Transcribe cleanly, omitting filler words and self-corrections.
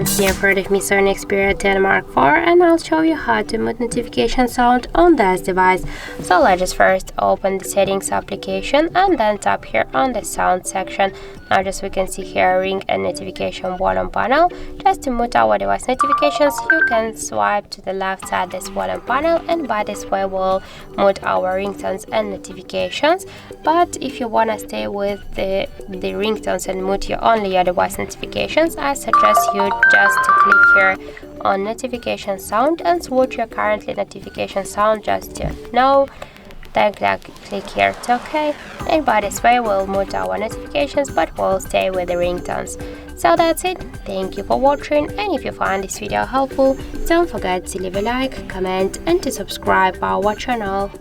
everyone, here in front of me SONY Xperia 10 Mark IV, and I'll show you how to mute notification sound on this device. So let's just first open the settings application and then tap here on the sound section. Now just we can see here ring and notification volume panel. Just to mute our device notifications, you can swipe to the left side this volume panel, and by this way we'll mute our ringtones and notifications. But if you want to stay with the ringtones and mute only your device notifications, I suggest you just to click here on notification sound and switch your currently notification sound just to no. Then click here to OK, and by this way we'll mute our notifications but we'll stay with the ringtones. So that's it. Thank you for watching, and if you find this video helpful, don't forget to leave a like, comment and to subscribe our channel.